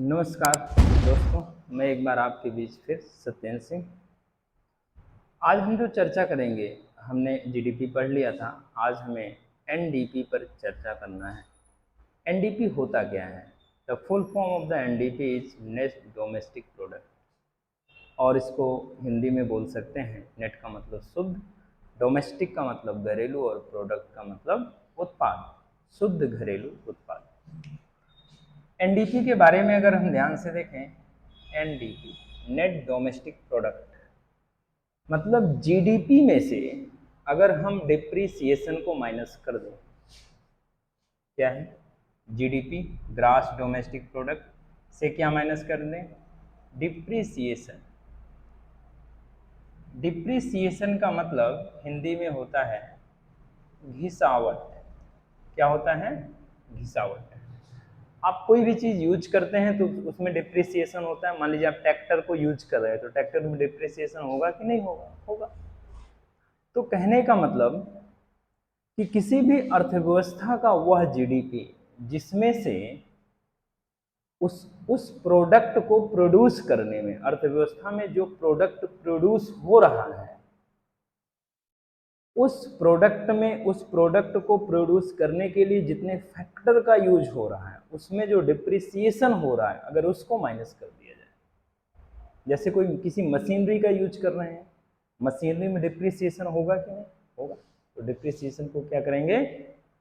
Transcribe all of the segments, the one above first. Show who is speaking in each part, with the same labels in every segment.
Speaker 1: नमस्कार दोस्तों, मैं एक बार आपके बीच फिर सत्येंद्र सिंह। आज हम जो चर्चा करेंगे, हमने जीडीपी पढ़ लिया था, आज हमें एनडीपी पर चर्चा करना है। एनडीपी होता क्या है? The full form of the NDP is net domestic product, और इसको हिंदी में बोल सकते हैं, नेट का मतलब शुद्ध, डोमेस्टिक का मतलब घरेलू, और प्रोडक्ट का मतलब उत्पाद, शुद्ध घरेलू उत्पाद। एनडीपी के बारे में अगर हम ध्यान से देखें, एनडीपी नेट डोमेस्टिक प्रोडक्ट मतलब जीडीपी में से अगर हम डिप्रिसिएशन को माइनस कर दें, क्या है जीडीपी, ग्रास डोमेस्टिक प्रोडक्ट से क्या माइनस कर दें? डिप्रिसिएशन। डिप्रिसिएशन का मतलब हिंदी में होता है घिसावट। क्या होता है? घिसावट। आप कोई भी चीज़ यूज करते हैं तो उसमें डिप्रिसिएशन होता है। मान लीजिए आप ट्रैक्टर को यूज कर रहे हैं तो ट्रैक्टर में डिप्रिसिएशन होगा कि नहीं होगा? होगा। तो कहने का मतलब कि किसी भी अर्थव्यवस्था का वह जीडीपी जिसमें से उस प्रोडक्ट को प्रोड्यूस करने में, अर्थव्यवस्था में जो प्रोडक्ट प्रोड्यूस हो रहा है, उस प्रोडक्ट को प्रोड्यूस करने के लिए जितने फैक्टर का यूज हो रहा है, उसमें जो डिप्रिसिएशन हो रहा है, अगर उसको माइनस कर दिया जाए। जैसे कोई किसी मशीनरी का यूज कर रहे हैं, मशीनरी में डिप्रिसिएशन होगा कि नहीं होगा? तो डिप्रिसिएशन को क्या करेंगे?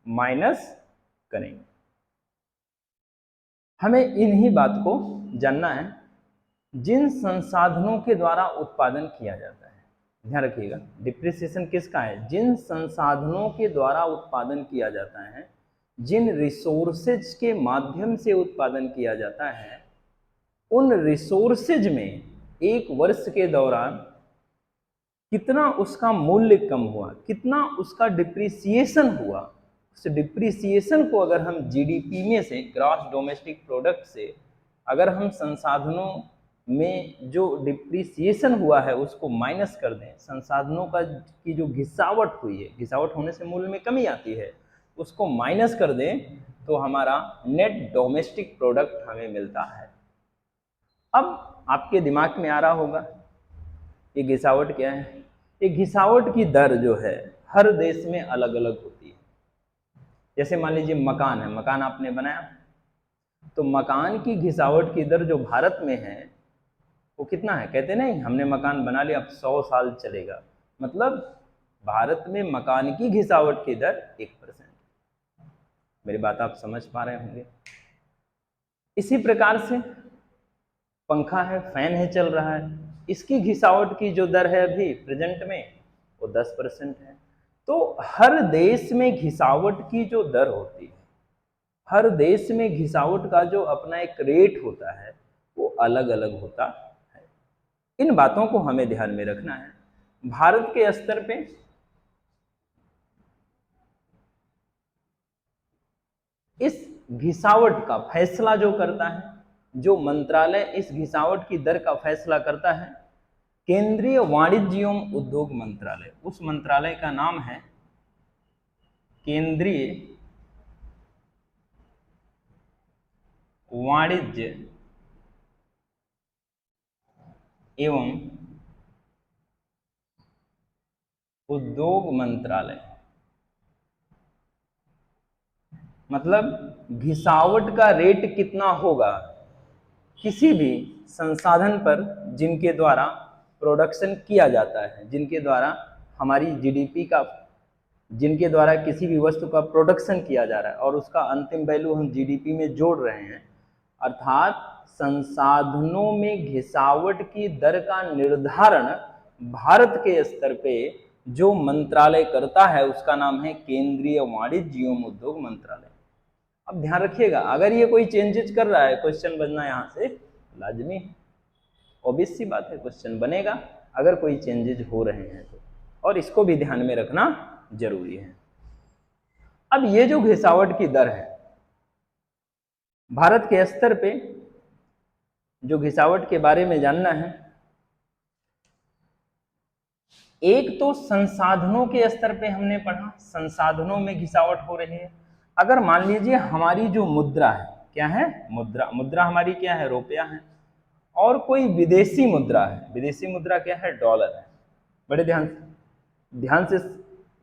Speaker 1: माइनस करेंगे। हमें इन्हीं बात को जानना है। जिन संसाधनों के द्वारा उत्पादन किया जाता है, ध्यान रखिएगा, डिप्रिसिएशन किसका है? जिन संसाधनों के द्वारा उत्पादन किया जाता है, जिन रिसोर्सेज के माध्यम से उत्पादन किया जाता है, उन रिसोर्सेज में एक वर्ष के दौरान कितना उसका मूल्य कम हुआ, कितना उसका डिप्रिसिएशन हुआ, उस डिप्रिसिएशन को अगर हम जीडीपी में से, ग्रॉस डोमेस्टिक प्रोडक्ट से, अगर हम संसाधनों में जो डिप्रिसिएशन हुआ है उसको माइनस कर दें, संसाधनों का की जो घिसावट हुई है, घिसावट होने से मूल्य में कमी आती है, उसको माइनस कर दें तो हमारा नेट डोमेस्टिक प्रोडक्ट हमें मिलता है। अब आपके दिमाग में आ रहा होगा ये घिसावट क्या है? ये घिसावट की दर जो है हर देश में अलग अलग होती है। जैसे मान लीजिए मकान है, मकान आपने बनाया, तो मकान की घिसावट की दर जो भारत में है वो कितना है? कहते नहीं हमने मकान बना लिया, अब 100 साल चलेगा। मतलब भारत में मकान की घिसावट की दर 1%। मेरी बात आप समझ पा रहे होंगे। इसी प्रकार से पंखा है, फैन है, चल रहा है, इसकी घिसावट की जो दर है अभी प्रेजेंट में वो 10% है। तो हर देश में घिसावट की जो दर होती है, हर देश में घिसावट का जो अपना एक रेट होता है वो अलग अलग होता है। इन बातों को हमें ध्यान में रखना है। भारत के स्तर पे इस घिसावट का फैसला जो करता है, जो मंत्रालय इस घिसावट की दर का फैसला करता है, केंद्रीय वाणिज्य एवं उद्योग मंत्रालय। उस मंत्रालय का नाम है केंद्रीय वाणिज्य एवं उद्योग मंत्रालय। मतलब घिसावट का रेट कितना होगा किसी भी संसाधन पर जिनके द्वारा प्रोडक्शन किया जाता है, जिनके द्वारा हमारी जीडीपी का, जिनके द्वारा किसी भी वस्तु का प्रोडक्शन किया जा रहा है और उसका अंतिम वैल्यू हम जीडीपी में जोड़ रहे हैं, अर्थात संसाधनों में घिसावट की दर का निर्धारण भारत के स्तर पे जो मंत्रालय करता है उसका नाम है केंद्रीय वाणिज्य एवं उद्योग मंत्रालय। अब ध्यान रखिएगा, अगर ये कोई चेंजेस कर रहा है, क्वेश्चन बनना यहां से लाजमी है, ऑब्वियस सी बात है, क्वेश्चन बनेगा अगर कोई चेंजेस हो रहे हैं तो, और इसको भी ध्यान में रखना जरूरी है। अब ये जो घिसावट की दर है भारत के स्तर पे, जो घिसावट के बारे में जानना है, एक तो संसाधनों के स्तर पे हमने पढ़ा, संसाधनों में घिसावट हो रही है। अगर मान लीजिए हमारी जो मुद्रा है, क्या है? मुद्रा। मुद्रा हमारी क्या है? रुपया है। और कोई विदेशी मुद्रा है। विदेशी मुद्रा क्या है? डॉलर है। बड़े ध्यान से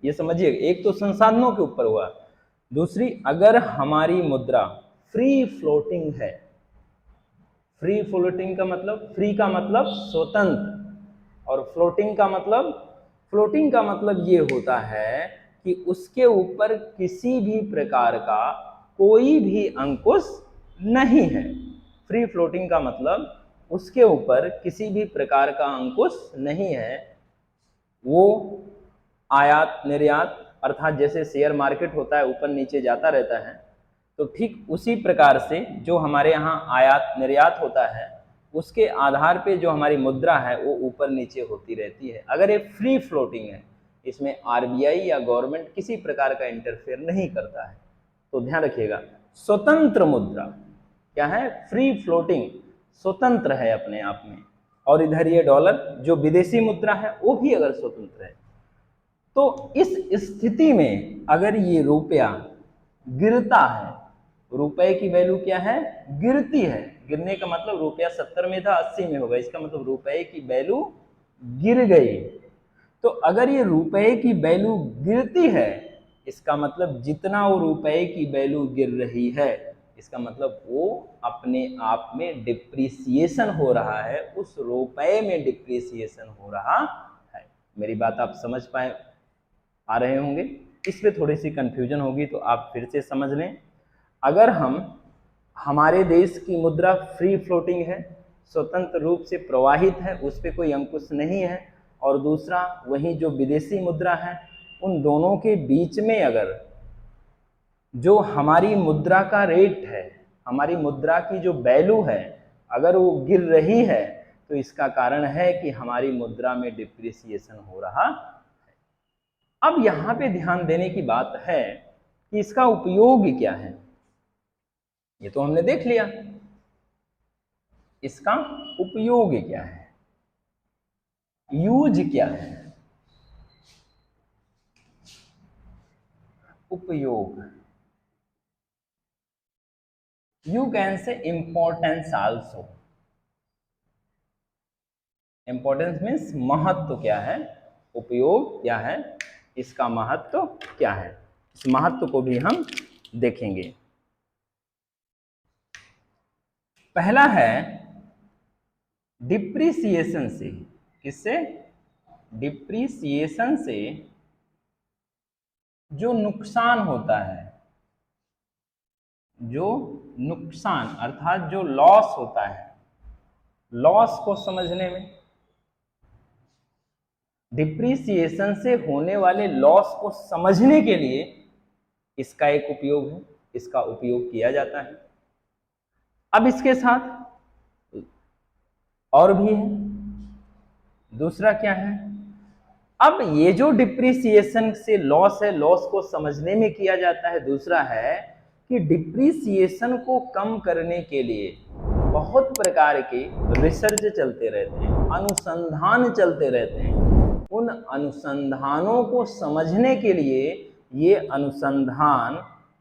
Speaker 1: ये समझिए, एक तो संसाधनों के ऊपर हुआ, दूसरी अगर हमारी मुद्रा फ्री फ्लोटिंग है। फ्री फ्लोटिंग का मतलब, फ्री का मतलब स्वतंत्र, और फ्लोटिंग का मतलब ये होता है कि उसके ऊपर किसी भी प्रकार का कोई भी अंकुश नहीं है। फ्री फ्लोटिंग का मतलब उसके ऊपर किसी भी प्रकार का अंकुश नहीं है। वो आयात निर्यात, अर्थात जैसे शेयर मार्केट होता है ऊपर नीचे जाता रहता है, तो ठीक उसी प्रकार से जो हमारे यहाँ आयात निर्यात होता है, उसके आधार पे जो हमारी मुद्रा है वो ऊपर नीचे होती रहती है। अगर ये फ्री फ्लोटिंग है, इसमें आरबीआई या गवर्नमेंट किसी प्रकार का इंटरफेयर नहीं करता है, तो ध्यान रखिएगा, स्वतंत्र मुद्रा क्या है? फ्री फ्लोटिंग, स्वतंत्र है अपने आप में। और इधर ये डॉलर जो विदेशी मुद्रा है वो भी अगर स्वतंत्र है, तो इस स्थिति में अगर ये रुपया गिरता है, रुपए की वैल्यू क्या है? गिरती है। गिरने का मतलब रुपया 70 में था 80 में होगा, इसका मतलब रुपए की वैल्यू गिर गई। तो अगर ये रुपए की वैल्यू गिरती है, इसका मतलब जितना वो रुपए की वैल्यू गिर रही है, इसका मतलब वो अपने आप में डिप्रिसिएशन हो रहा है, उस रुपए में डिप्रिसिएशन हो रहा है। मेरी बात आप समझ आ रहे होंगे। इस पे थोड़ी सी कंफ्यूजन होगी तो आप फिर से समझ लें। अगर हमारे देश की मुद्रा फ्री फ्लोटिंग है, स्वतंत्र रूप से प्रवाहित है, उस पर कोई अंकुश नहीं है, और दूसरा वहीं जो विदेशी मुद्रा है, उन दोनों के बीच में अगर जो हमारी मुद्रा का रेट है, हमारी मुद्रा की जो वैल्यू है, अगर वो गिर रही है, तो इसका कारण है कि हमारी मुद्रा में डिप्रिसिएशन हो रहा। अब यहां पे ध्यान देने की बात है कि इसका उपयोग क्या है। ये तो हमने देख लिया, इसका उपयोग क्या है, यूज क्या है। उपयोग, you can say importance also. Importance means महत्व क्या है, उपयोग क्या है, इसका महत्व क्या है। इस महत्व को भी हम देखेंगे। पहला है डिप्रिसिएशन से। किससे? डिप्रिसिएशन से जो नुकसान होता है, जो नुकसान अर्थात जो लॉस होता है, लॉस को समझने में, डिप्रिसिएशन से होने वाले लॉस को समझने के लिए इसका एक उपयोग है, इसका उपयोग किया जाता है। अब इसके साथ और भी है। दूसरा क्या है? अब ये जो डिप्रिसिएशन से लॉस है, लॉस को समझने में किया जाता है। दूसरा है कि डिप्रिसिएशन को कम करने के लिए बहुत प्रकार के रिसर्च चलते रहते हैं, अनुसंधान चलते रहते हैं। उन अनुसंधानों को समझने के लिए ये अनुसंधान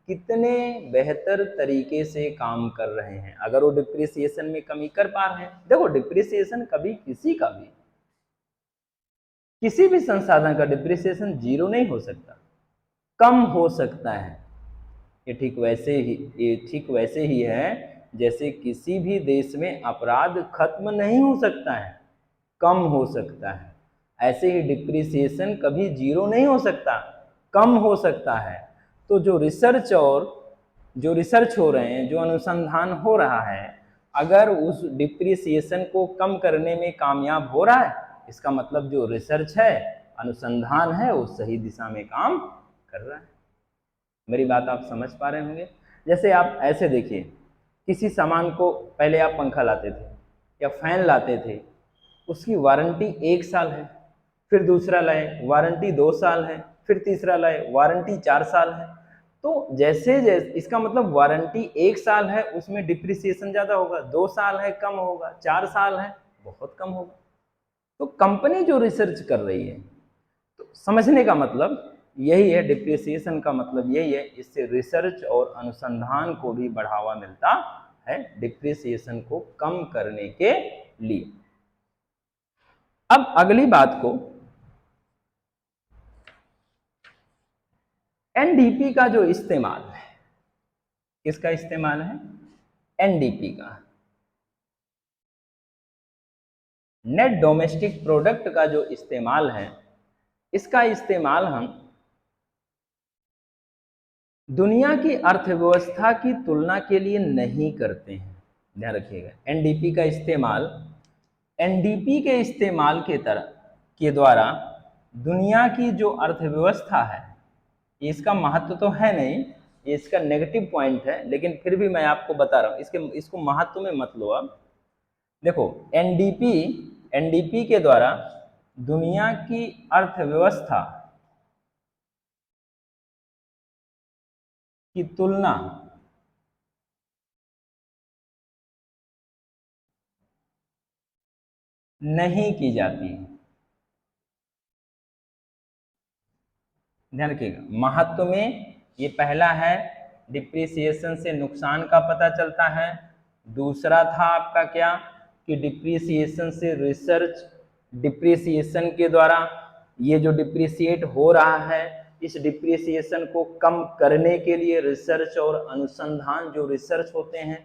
Speaker 1: कितने बेहतर तरीके से काम कर रहे हैं, अगर वो डिप्रिसिएशन में कमी कर पा रहे हैं। देखो, डिप्रिसिएशन कभी किसी भी संसाधन का डिप्रिसिएशन जीरो नहीं हो सकता, कम हो सकता है। ये ठीक वैसे ही है जैसे किसी भी देश में अपराध खत्म नहीं हो सकता है, कम हो सकता है। ऐसे ही डिप्रिसिएशन कभी जीरो नहीं हो सकता, कम हो सकता है। तो जो रिसर्च हो रहे हैं, जो अनुसंधान हो रहा है, अगर उस डिप्रिसिएशन को कम करने में कामयाब हो रहा है, इसका मतलब जो रिसर्च है, अनुसंधान है, वो सही दिशा में काम कर रहा है। मेरी बात आप समझ पा रहे होंगे। जैसे आप ऐसे देखिए, किसी सामान को पहले आप पंखा लाते थे या फैन लाते थे, उसकी वारंटी 1 साल है, फिर दूसरा लाए वारंटी 2 साल है, फिर तीसरा लाए वारंटी 4 साल है। तो जैसे इसका मतलब वारंटी 1 साल है, उसमें डिप्रिसिएशन ज़्यादा होगा, 2 साल है कम होगा, 4 साल है बहुत कम होगा। तो कंपनी जो रिसर्च कर रही है, तो समझने का मतलब यही है डिप्रिसिएशन का मतलब, यही है। इससे रिसर्च और अनुसंधान को भी बढ़ावा मिलता है, डिप्रिसिएशन को कम करने के लिए। अब अगली बात को, एनडीपी का जो इस्तेमाल है, किसका इस्तेमाल है? एनडीपी का, नेट डोमेस्टिक प्रोडक्ट का जो इस्तेमाल है, इसका इस्तेमाल हम दुनिया की अर्थव्यवस्था की तुलना के लिए नहीं करते हैं। ध्यान रखिएगा, एनडीपी का इस्तेमाल, एनडीपी के इस्तेमाल के द्वारा दुनिया की जो अर्थव्यवस्था है, इसका महत्व तो है नहीं, ये इसका नेगेटिव पॉइंट है, लेकिन फिर भी मैं आपको बता रहा हूँ, इसको महत्व में मत लो। अब देखो, एनडीपी के द्वारा दुनिया की अर्थव्यवस्था की तुलना नहीं की जाती है। ध्यान रखिएगा, महत्व में ये पहला है, डिप्रिसिएशन से नुकसान का पता चलता है। दूसरा था आपका क्या, कि डिप्रिसिएशन से रिसर्च, डिप्रिसिएशन के द्वारा ये जो डिप्रिसिएट हो रहा है, इस डिप्रिसिएशन को कम करने के लिए रिसर्च और अनुसंधान, जो रिसर्च होते हैं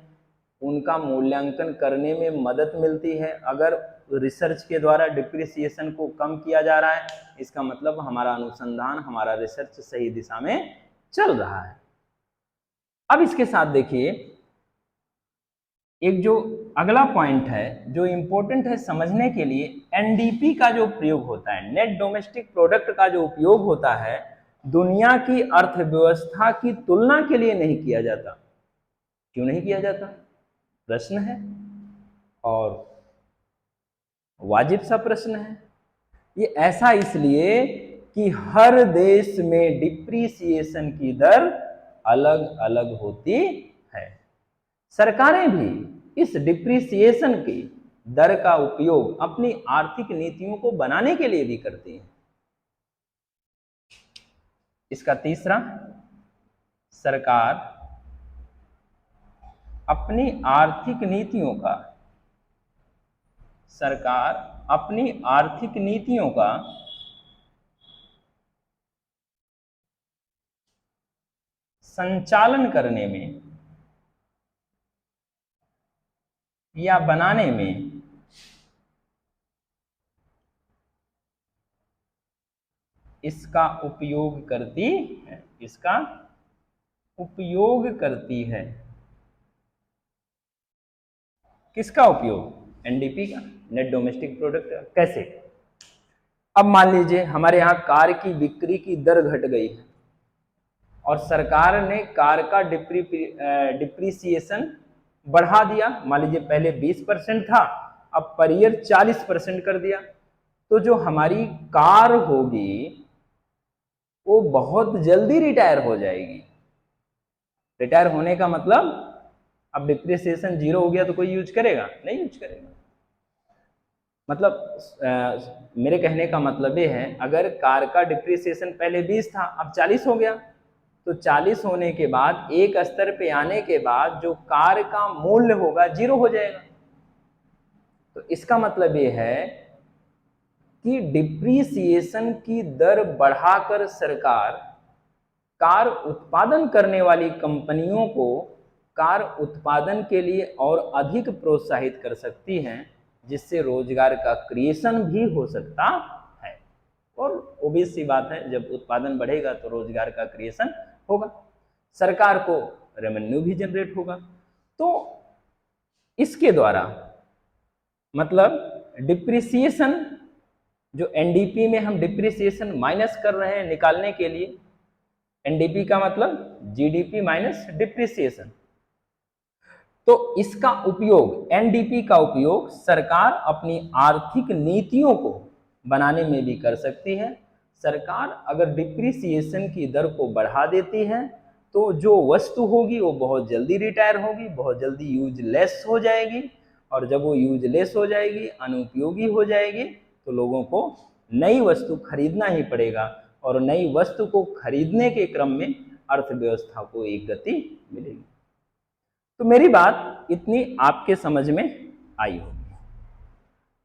Speaker 1: उनका मूल्यांकन करने में मदद मिलती है। अगर रिसर्च के द्वारा डिप्रिसिएशन को कम किया जा रहा है, इसका मतलब हमारा अनुसंधान, हमारा रिसर्च सही दिशा में चल रहा है। अब इसके साथ देखिए, एक जो अगला पॉइंट है जो इंपॉर्टेंट है समझने के लिए, एनडीपी का जो प्रयोग होता है, नेट डोमेस्टिक प्रोडक्ट का जो उपयोग होता है, दुनिया की अर्थव्यवस्था की तुलना के लिए नहीं किया जाता। क्यों नहीं किया जाता? प्रश्न है, और वाजिब सा प्रश्न है। ये ऐसा इसलिए कि हर देश में डिप्रिसिएशन की दर अलग अलग होती है। सरकारें भी इस डिप्रिसिएशन की दर का उपयोग अपनी आर्थिक नीतियों को बनाने के लिए भी करती हैं। इसका तीसरा, सरकार अपनी आर्थिक नीतियों का, सरकार अपनी आर्थिक नीतियों का संचालन करने में या बनाने में इसका उपयोग करती है, इसका उपयोग करती है। किसका उपयोग? एनडीपी का, नेट डोमेस्टिक प्रोडक्ट का। कैसे? अब मान लीजिए हमारे यहाँ कार की बिक्री की दर घट गई है और सरकार ने कार का डिप्रिसिएशन बढ़ा दिया। मान लीजिए पहले 20% था, अब पर ईयर 40% कर दिया। तो जो हमारी कार होगी वो बहुत जल्दी रिटायर हो जाएगी। रिटायर होने का मतलब, अब डिप्रिसिएशन 0 हो गया तो कोई यूज करेगा? नहीं यूज करेगा। मतलब मेरे कहने का मतलब ये है, अगर कार का डिप्रिसिएशन पहले 20 था, अब 40 हो गया, तो 40 होने के बाद एक स्तर पे आने के बाद जो कार का मूल्य होगा 0 हो जाएगा। तो इसका मतलब ये है कि डिप्रिसिएशन की दर बढ़ाकर सरकार कार उत्पादन करने वाली कंपनियों को कार उत्पादन के लिए और अधिक प्रोत्साहित कर सकती हैं, जिससे रोजगार का क्रिएशन भी हो सकता है। और ओबियस सी बात है, जब उत्पादन बढ़ेगा तो रोजगार का क्रिएशन होगा, सरकार को रेवेन्यू भी जनरेट होगा। तो इसके द्वारा मतलब डिप्रिसिएशन, जो एनडीपी में हम डिप्रिसिएशन माइनस कर रहे हैं निकालने के लिए, एनडीपी का मतलब जीडीपी माइनस डिप्रिसिएशन, तो इसका उपयोग, एनडीपी का उपयोग सरकार अपनी आर्थिक नीतियों को बनाने में भी कर सकती है। सरकार अगर डिप्रिसिएशन की दर को बढ़ा देती है तो जो वस्तु होगी वो बहुत जल्दी रिटायर होगी, बहुत जल्दी यूजलेस हो जाएगी, और जब वो यूजलेस हो जाएगी, अनुपयोगी हो जाएगी, तो लोगों को नई वस्तु खरीदना ही पड़ेगा। और नई वस्तु को खरीदने के क्रम में अर्थव्यवस्था को एक गति मिलेगी। तो मेरी बात इतनी आपके समझ में आई होगी।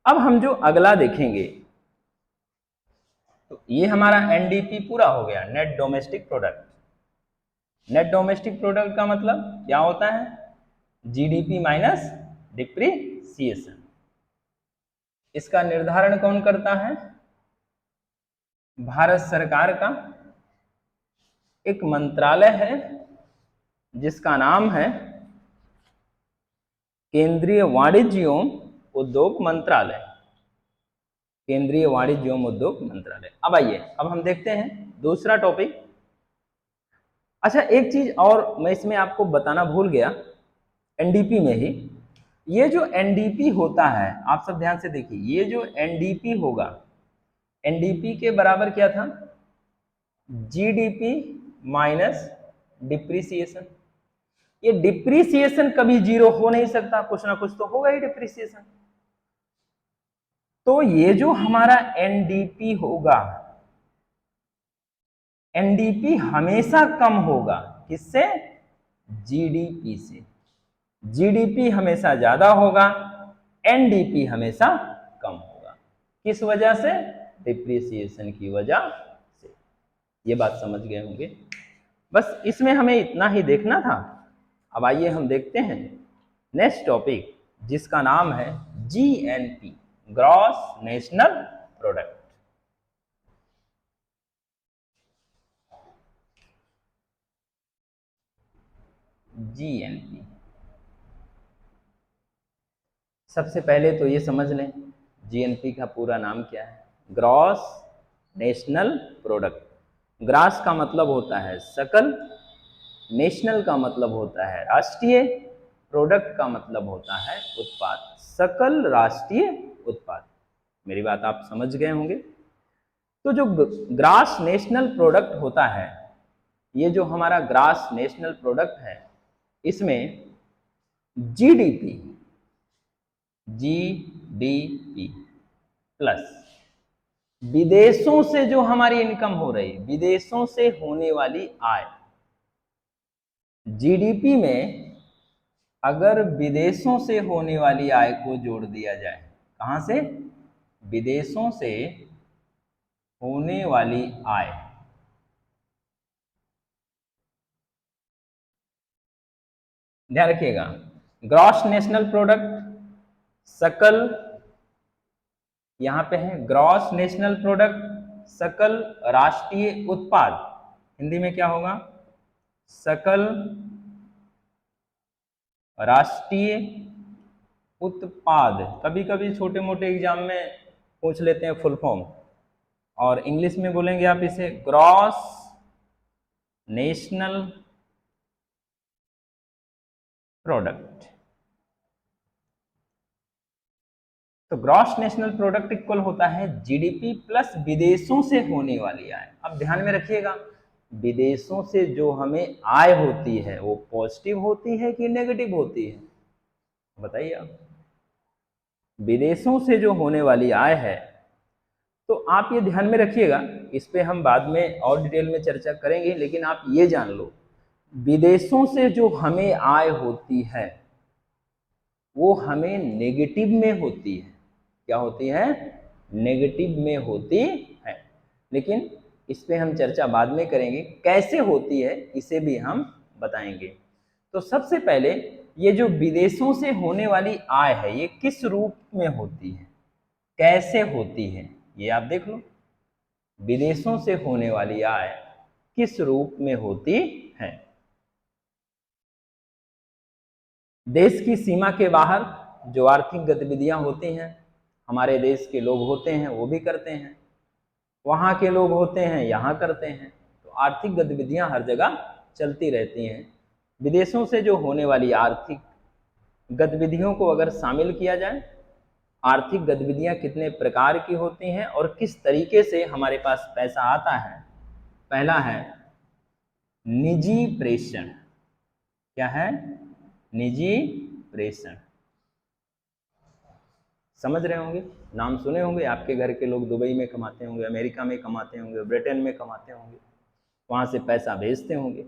Speaker 1: अब हम जो अगला देखेंगे, तो ये हमारा एनडीपी पूरा हो गया, net domestic product. Net domestic product का मतलब क्या होता है? GDP minus depreciation. इसका निर्धारण कौन करता है? भारत सरकार का एक मंत्रालय है जिसका नाम है केंद्रीय वाणिज्य एवं उद्योग मंत्रालय। केंद्रीय वाणिज्य एवं उद्योग मंत्रालय। अब आइए, अब हम देखते हैं दूसरा टॉपिक। अच्छा, एक चीज और मैं इसमें आपको बताना भूल गया, एनडीपी में ही, ये जो एनडीपी होता है, आप सब ध्यान से देखिए, ये जो एनडीपी होगा, एनडीपी के बराबर क्या था? GDP minus depreciation. ये डिप्रीसिएशन कभी जीरो हो नहीं सकता, कुछ ना कुछ तो होगा ही डिप्रीसिएशन। तो ये जो हमारा एनडीपी होगा, एनडीपी हमेशा कम होगा, किससे? जीडीपी से। जीडीपी हमेशा ज्यादा होगा, एनडीपी हमेशा कम होगा। किस वजह से? डिप्रीसिएशन की वजह से। ये बात समझ गए होंगे। बस इसमें हमें इतना ही देखना था। अब आइए हम देखते हैं नेक्स्ट टॉपिक, जिसका नाम है GNP, gross national product. GNP, सबसे पहले तो ये समझ लें जीएनपी का पूरा नाम क्या है? Gross national product. ग्रास का मतलब होता है सकल, नेशनल का मतलब होता है राष्ट्रीय, प्रोडक्ट का मतलब होता है उत्पाद, सकल राष्ट्रीय उत्पाद। मेरी बात आप समझ गए होंगे। तो जो ग्रास नेशनल प्रोडक्ट होता है, ये जो हमारा ग्रास नेशनल प्रोडक्ट है, इसमें जीडीपी, जीडीपी प्लस विदेशों से जो हमारी इनकम हो रही, विदेशों से होने वाली आय, जीडीपी में अगर विदेशों से होने वाली आय को जोड़ दिया जाए, कहां से? विदेशों से होने वाली आय, ध्यान रखिएगा, ग्रॉस नेशनल प्रोडक्ट, सकल, यहां पे है ग्रॉस नेशनल प्रोडक्ट, सकल राष्ट्रीय उत्पाद, हिंदी में क्या होगा? सकल राष्ट्रीय उत्पाद। कभी कभी छोटे मोटे एग्जाम में पूछ लेते हैं फुल फॉर्म, और इंग्लिश में बोलेंगे आप इसे ग्रॉस नेशनल प्रोडक्ट। तो ग्रॉस नेशनल प्रोडक्ट इक्वल होता है जीडीपी प्लस विदेशों से होने वाली आय। अब ध्यान में रखिएगा, विदेशों से जो हमें आय होती है वो पॉजिटिव होती है कि नेगेटिव होती है? बताइए आप। विदेशों से जो होने वाली आय है, तो आप ये ध्यान में रखिएगा, इस पे हम बाद में और डिटेल में चर्चा करेंगे, लेकिन आप ये जान लो, विदेशों से जो हमें आय होती है वो हमें नेगेटिव में होती है। क्या होती है? नेगेटिव में होती है। लेकिन इस पे हम चर्चा बाद में करेंगे, कैसे होती है इसे भी हम बताएंगे। तो सबसे पहले ये जो विदेशों से होने वाली आय है, ये किस रूप में होती है, कैसे होती है, ये आप देख लो। विदेशों से होने वाली आय किस रूप में होती है? देश की सीमा के बाहर जो आर्थिक गतिविधियां होती हैं, हमारे देश के लोग होते हैं वो भी करते हैं, वहाँ के लोग होते हैं यहाँ करते हैं, तो आर्थिक गतिविधियां हर जगह चलती रहती हैं। विदेशों से जो होने वाली आर्थिक गतिविधियों को अगर शामिल किया जाए, आर्थिक गतिविधियां कितने प्रकार की होती हैं और किस तरीके से हमारे पास पैसा आता है। पहला है निजी प्रेषण। क्या है? निजी प्रेषण। समझ रहे होंगे, नाम सुने होंगे, आपके घर के लोग दुबई में कमाते होंगे, अमेरिका में कमाते होंगे, ब्रिटेन में कमाते होंगे, वहाँ से पैसा भेजते होंगे।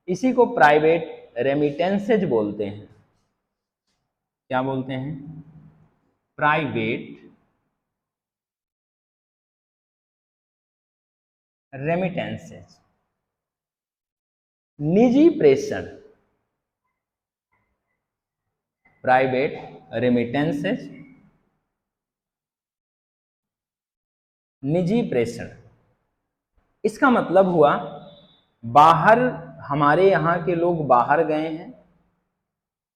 Speaker 1: इसी को प्राइवेट रेमिटेंसेज बोलते हैं। क्या बोलते हैं? प्राइवेट रेमिटेंसेज, निजी प्रेषण। प्राइवेट रेमिटेंसेज, निजी प्रेषण। इसका मतलब हुआ बाहर, हमारे यहाँ के लोग बाहर गए हैं,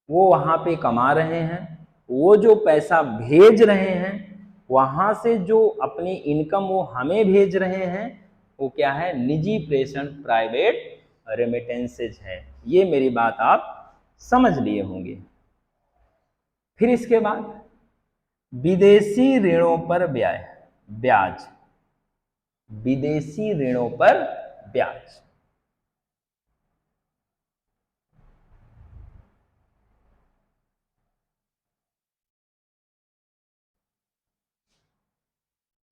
Speaker 1: वो वहाँ पे कमा रहे हैं, वो जो पैसा भेज रहे हैं, वहाँ से जो अपनी इनकम वो हमें भेज रहे हैं, वो क्या है? निजी प्रेषण, प्राइवेट रेमिटेंसेज है। ये मेरी बात आप समझ लिए होंगे। फिर इसके बाद विदेशी ऋणों पर ब्याज, विदेशी ऋणों पर ब्याज।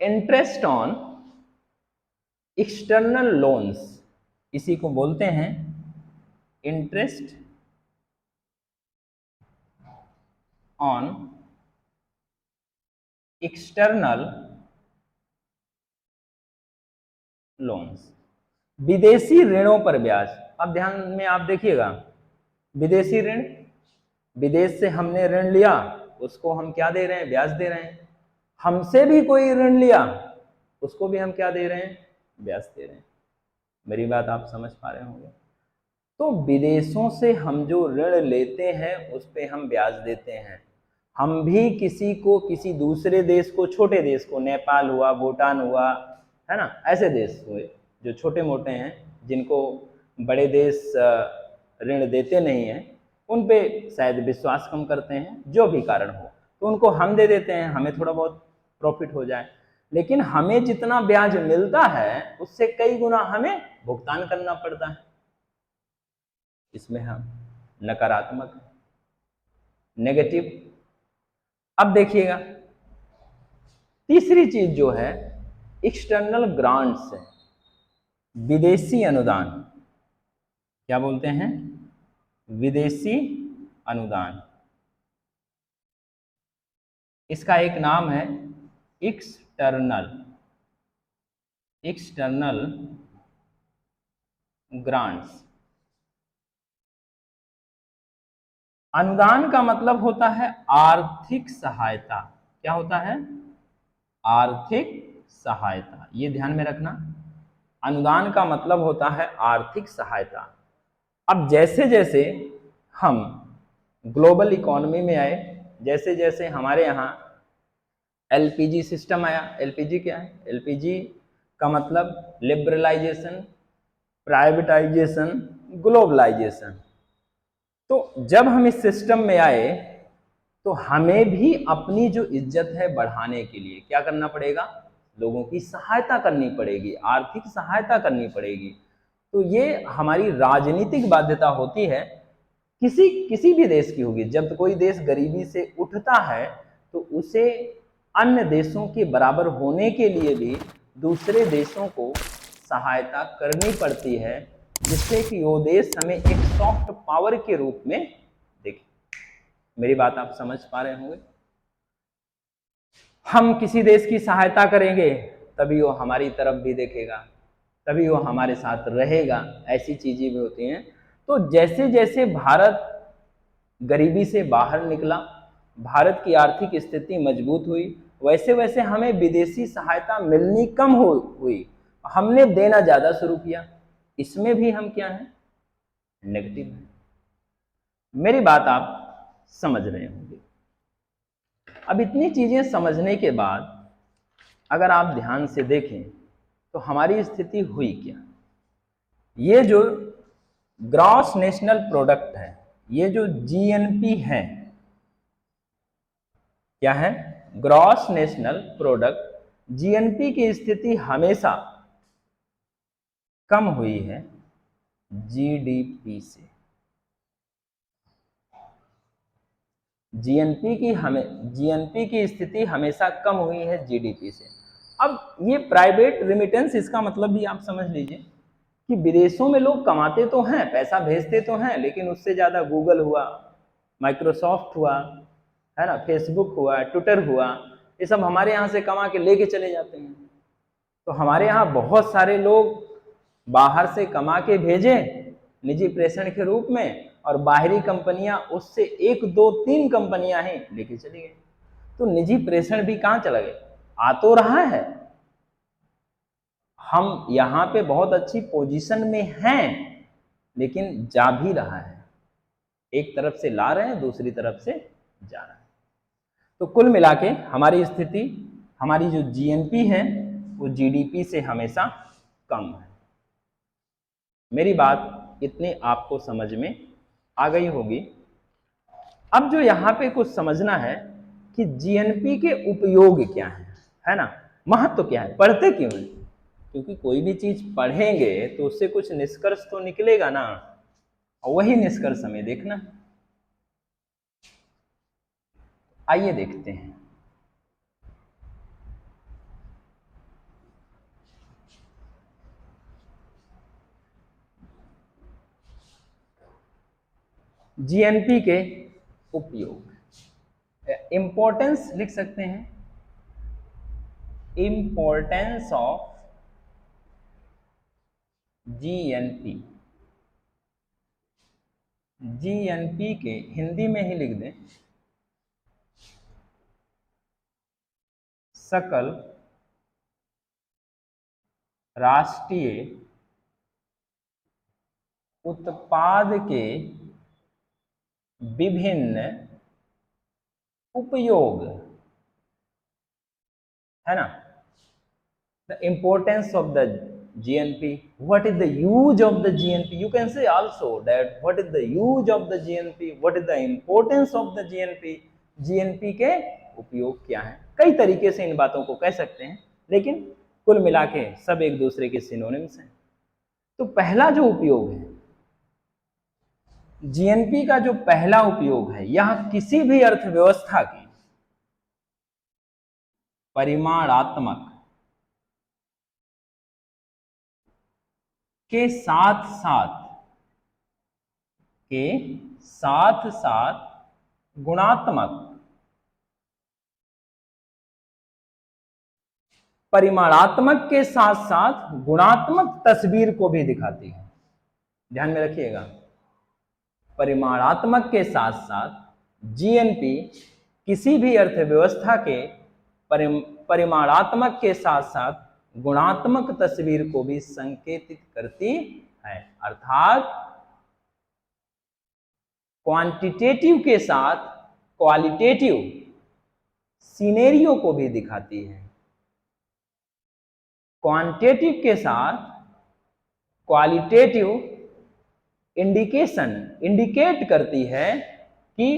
Speaker 1: इंटरेस्ट ऑन एक्सटर्नल लोन्स, इसी को बोलते हैं इंटरेस्ट ऑन एक्सटर्नल लोन्स, विदेशी ऋणों पर ब्याज। अब ध्यान में आप देखिएगा, विदेशी ऋण, विदेश से हमने ऋण लिया, उसको हम क्या दे रहे हैं? ब्याज दे रहे हैं। हमसे भी कोई ऋण लिया, उसको भी हम क्या दे रहे हैं? ब्याज दे रहे हैं। मेरी बात आप समझ पा रहे होंगे। तो विदेशों से हम जो ऋण लेते हैं उस पे हम ब्याज देते हैं। हम भी किसी को, किसी दूसरे देश को, छोटे देश को, नेपाल हुआ, भूटान हुआ, है ना, ऐसे देश हुए जो छोटे मोटे हैं, जिनको बड़े देश ऋण देते नहीं हैं, उन पे शायद विश्वास कम करते हैं, जो भी कारण हो, तो उनको हम दे देते हैं, हमें थोड़ा बहुत प्रॉफिट हो जाए। लेकिन हमें जितना ब्याज मिलता है उससे कई गुना हमें भुगतान करना पड़ता है। इसमें हम नकारात्मक, नेगेटिव। अब देखिएगा, तीसरी चीज जो है एक्सटर्नल ग्रांट्स है, विदेशी अनुदान। क्या बोलते हैं? विदेशी अनुदान। इसका एक नाम है एक्सटर्नल ग्रांट्स। अनुदान का मतलब होता है आर्थिक सहायता। क्या होता है? आर्थिक सहायता। ये ध्यान में रखना, अनुदान का मतलब होता है आर्थिक सहायता। अब जैसे जैसे हम ग्लोबल इकोनॉमी में आए, जैसे जैसे हमारे यहाँ एलपीजी सिस्टम आया। एलपीजी क्या है? एलपीजी का मतलब लिबरलाइजेशन, प्राइवेटाइजेशन, ग्लोबलाइजेशन। तो जब हम इस सिस्टम में आए तो हमें भी अपनी जो इज्जत है बढ़ाने के लिए क्या करना पड़ेगा? लोगों की सहायता करनी पड़ेगी, आर्थिक सहायता करनी पड़ेगी। तो ये हमारी राजनीतिक बाध्यता होती है, किसी किसी भी देश की होगी। जब कोई देश गरीबी से उठता है तो उसे अन्य देशों के बराबर होने के लिए भी दूसरे देशों को सहायता करनी पड़ती है, जिससे कि वो देश हमें एक सॉफ्ट पावर के रूप में देखे। मेरी बात आप समझ पा रहे होंगे। हम किसी देश की सहायता करेंगे तभी वो हमारी तरफ भी देखेगा, तभी वो हमारे साथ रहेगा। ऐसी चीजें भी होती हैं। तो जैसे जैसे भारत गरीबी से बाहर निकला, भारत की आर्थिक स्थिति मजबूत हुई, वैसे वैसे हमें विदेशी सहायता मिलनी कम हुई, हमने देना ज्यादा शुरू किया। इसमें भी हम क्या हैं? नेगेटिव हैं। मेरी बात आप समझ रहे होंगे। अब इतनी चीजें समझने के बाद अगर आप ध्यान से देखें तो हमारी स्थिति हुई क्या? ये जो ग्रॉस नेशनल प्रोडक्ट है, ये जो जीएनपी है, क्या है? ग्रॉस नेशनल प्रोडक्ट, जीएनपी की स्थिति हमेशा कम हुई है जीडीपी से। जीएनपी की स्थिति हमेशा कम हुई है जीडीपी से। अब ये प्राइवेट रिमिटेंस, इसका मतलब भी आप समझ लीजिए कि विदेशों में लोग कमाते तो हैं, पैसा भेजते तो हैं, लेकिन उससे ज़्यादा गूगल हुआ, माइक्रोसॉफ्ट हुआ, है ना, फेसबुक हुआ, ट्विटर हुआ, ये सब हमारे यहाँ से कमा के लेके चले जाते हैं। तो हमारे यहाँ बहुत सारे लोग बाहर से कमा के भेजे निजी प्रेषण के रूप में, और बाहरी कंपनियां उससे 1, 2, 3 कंपनियां ही लेके चली गई। तो निजी प्रेषण भी कहाँ चला गया? आ तो रहा है, हम यहाँ पे बहुत अच्छी पोजीशन में हैं, लेकिन जा भी रहा है। एक तरफ से ला रहे हैं, दूसरी तरफ से जा रहा है। तो कुल मिला के हमारी स्थिति, हमारी जो जीएनपी है वो जीडीपी से हमेशा कम है। मेरी बात इतनी आपको समझ में आ गई होगी। अब जो यहाँ पे कुछ समझना है कि जीएनपी के उपयोग क्या है ना, महत्व क्या है, पढ़ते क्यों है? क्योंकि कोई भी चीज पढ़ेंगे तो उससे कुछ निष्कर्ष तो निकलेगा ना, और वही निष्कर्ष हमें देखना। आइए देखते हैं। जीएनपी के उपयोग, इंपॉर्टेंस लिख सकते हैं, इंपॉर्टेंस ऑफ जीएनपी। जीएनपी के हिंदी में ही लिख दें, सकल राष्ट्रीय उत्पाद के विभिन्न उपयोग, है ना। The importance of the GNP, what is the use of the GNP? You can say also that what is the use of the GNP, what is the importance of the GNP? GNP के उपयोग क्या है? कई तरीके से इन बातों को कह सकते हैं, लेकिन कुल मिला के सब एक दूसरे के सिनोनिम्स हैं। तो पहला जो उपयोग है, जीएनपी का जो पहला उपयोग है, यह किसी भी अर्थव्यवस्था की परिमाणात्मक के साथ साथ गुणात्मक, परिमाणात्मक के साथ साथ गुणात्मक तस्वीर को भी दिखाती है। ध्यान में रखिएगा, परिमाणात्मक के साथ साथ जीएनपी किसी भी अर्थव्यवस्था के परिमाणात्मक के साथ साथ गुणात्मक तस्वीर को भी संकेतित करती है। अर्थात क्वांटिटेटिव के साथ क्वालिटेटिव सिनेरियो को भी दिखाती है। क्वांटिटेटिव के साथ क्वालिटेटिव इंडिकेट करती है कि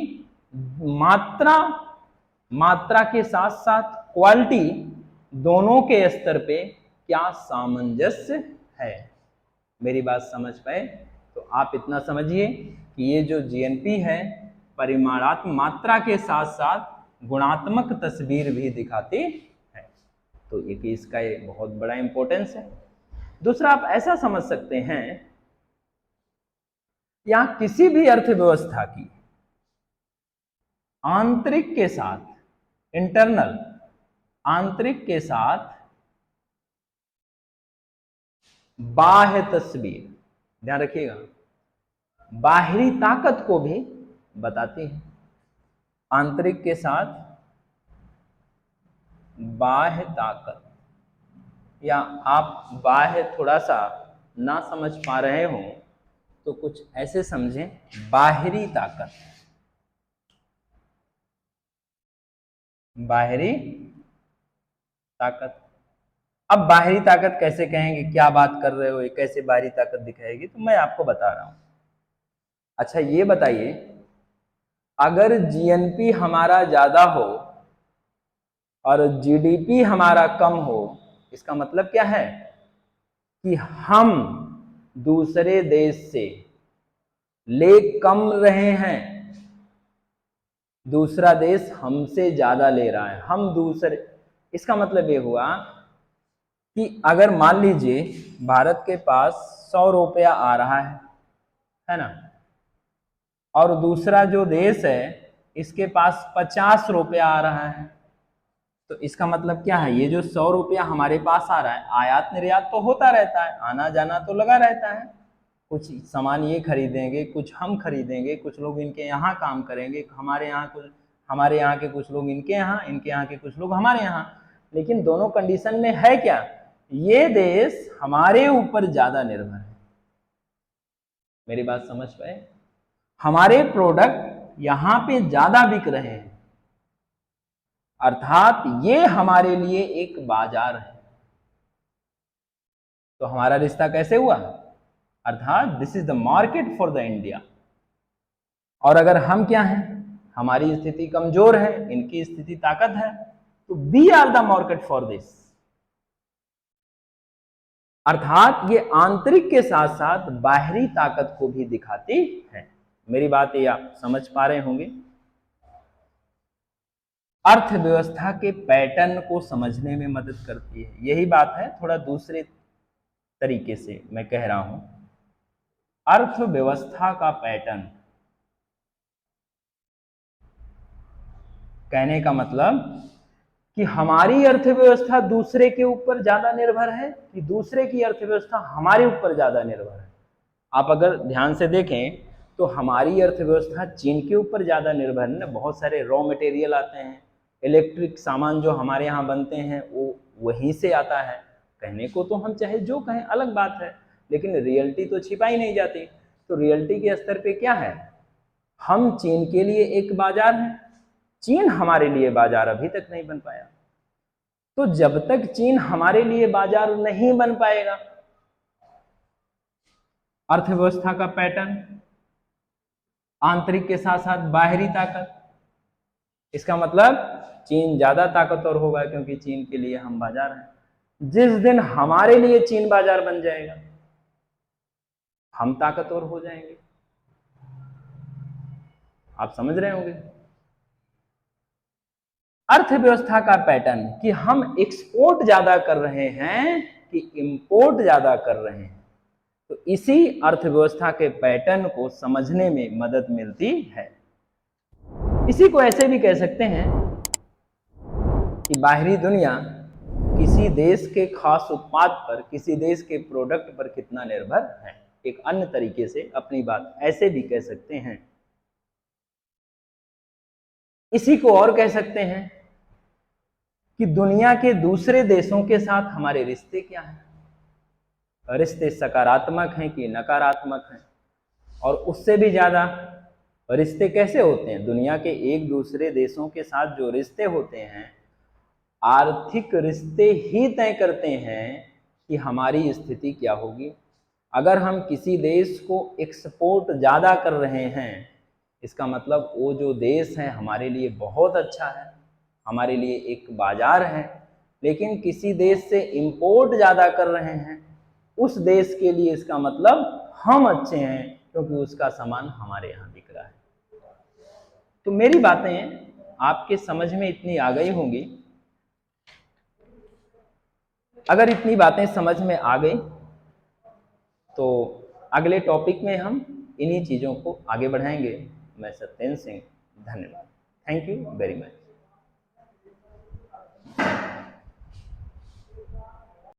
Speaker 1: मात्रा के साथ साथ क्वालिटी दोनों के स्तर पे क्या सामंजस्य है। मेरी बात समझ पाए? तो आप इतना समझिए कि ये जो जीएनपी है परिमाणात्मक मात्रा के साथ साथ गुणात्मक तस्वीर भी दिखाती है। तो एक इसका एक बहुत बड़ा इंपॉर्टेंस है। दूसरा, आप ऐसा समझ सकते हैं, या किसी भी अर्थव्यवस्था की आंतरिक के साथ इंटरनल, आंतरिक के साथ बाह्य तस्वीर, ध्यान रखिएगा, बाहरी ताकत को भी बताती है। आंतरिक के साथ बाह्य ताकत, या आप बाह्य थोड़ा सा ना समझ पा रहे हो तो कुछ ऐसे समझें, बाहरी ताकत, बाहरी ताकत। अब बाहरी ताकत कैसे कहेंगे, क्या बात कर रहे हो, ये कैसे बाहरी ताकत दिखाएगी? तो मैं आपको बता रहा हूं। अच्छा ये बताइए, अगर जीएनपी हमारा ज्यादा हो और जीडीपी हमारा कम हो, इसका मतलब क्या है कि हम दूसरे देश से ले कम रहे हैं, दूसरा देश हमसे ज्यादा ले रहा है, हम दूसरे, इसका मतलब ये हुआ कि अगर मान लीजिए भारत के पास 100 रुपया आ रहा है ना, और दूसरा जो देश है इसके पास 50 रुपया आ रहा है, तो इसका मतलब क्या है, ये जो 100 रुपया हमारे पास आ रहा है, आयात निर्यात तो होता रहता है, आना जाना तो लगा रहता है, कुछ सामान ये खरीदेंगे, कुछ हम खरीदेंगे, कुछ लोग इनके यहाँ काम करेंगे, हमारे यहाँ कुछ, हमारे यहाँ के कुछ लोग इनके यहाँ, इनके यहाँ के कुछ लोग हमारे यहाँ। लेकिन दोनों कंडीशन में है क्या, ये देश हमारे ऊपर ज्यादा निर्भर है। मेरी बात समझ पाए, हमारे प्रोडक्ट यहाँ पे ज्यादा बिक रहे हैं, अर्थात ये हमारे लिए एक बाजार है। तो हमारा रिश्ता कैसे हुआ, अर्थात this is the market for the India. और अगर हम क्या हैं, हमारी स्थिति कमजोर है, इनकी स्थिति ताकत है, तो we are the market for this. अर्थात ये आंतरिक के साथ साथ बाहरी ताकत को भी दिखाती है। मेरी बात ये आप समझ पा रहे होंगे। अर्थव्यवस्था के पैटर्न को समझने में मदद करती है, यही बात है, थोड़ा दूसरे तरीके से मैं कह रहा हूं। अर्थव्यवस्था का पैटर्न कहने का मतलब कि हमारी अर्थव्यवस्था दूसरे के ऊपर ज्यादा निर्भर है कि दूसरे की अर्थव्यवस्था हमारे ऊपर ज्यादा निर्भर है। आप अगर ध्यान से देखें तो हमारी अर्थव्यवस्था चीन के ऊपर ज्यादा निर्भर है ना, बहुत सारे रॉ मटेरियल आते हैं, इलेक्ट्रिक सामान जो हमारे यहाँ बनते हैं वो वहीं से आता है। कहने को तो हम चाहे जो कहें अलग बात है, लेकिन रियलिटी तो छिपाई नहीं जाती। तो रियलिटी के स्तर पे क्या है, हम चीन के लिए एक बाजार हैं, चीन हमारे लिए बाजार अभी तक नहीं बन पाया। तो जब तक चीन हमारे लिए बाजार नहीं बन पाएगा, अर्थव्यवस्था का पैटर्न, आंतरिक के साथ साथ बाहरी ताकत, इसका मतलब चीन ज्यादा ताकतवर होगा क्योंकि चीन के लिए हम बाजार हैं। जिस दिन हमारे लिए चीन बाजार बन जाएगा, हम ताकतवर हो जाएंगे। आप समझ रहे होंगे अर्थव्यवस्था का पैटर्न, कि हम एक्सपोर्ट ज्यादा कर रहे हैं कि इंपोर्ट ज्यादा कर रहे हैं। तो इसी अर्थव्यवस्था के पैटर्न को समझने में मदद मिलती है। इसी को ऐसे भी कह सकते हैं कि बाहरी दुनिया किसी देश के खास उत्पाद पर, किसी देश के प्रोडक्ट पर कितना निर्भर है। एक अन्य तरीके से अपनी बात ऐसे भी कह सकते हैं। इसी को और कह सकते हैं कि दुनिया के दूसरे देशों के साथ हमारे रिश्ते क्या हैं, रिश्ते सकारात्मक हैं कि नकारात्मक हैं, और उससे भी ज्यादा रिश्ते कैसे होते हैं। दुनिया के एक दूसरे देशों के साथ जो रिश्ते होते हैं, आर्थिक रिश्ते ही तय करते हैं कि हमारी स्थिति क्या होगी। अगर हम किसी देश को एक्सपोर्ट ज़्यादा कर रहे हैं, इसका मतलब वो जो देश है हमारे लिए बहुत अच्छा है, हमारे लिए एक बाजार है। लेकिन किसी देश से इंपोर्ट ज़्यादा कर रहे हैं, उस देश के लिए इसका मतलब हम अच्छे हैं क्योंकि उसका सामान हमारे यहाँ बिक रहा है। तो मेरी बातें आपके समझ में इतनी आ गई होंगी। अगर इतनी बातें समझ में आ गई तो अगले टॉपिक में हम इन्हीं चीज़ों को आगे बढ़ाएंगे। मैं सत्येंद्र सिंह, धन्यवाद, थैंक यू वेरी मच।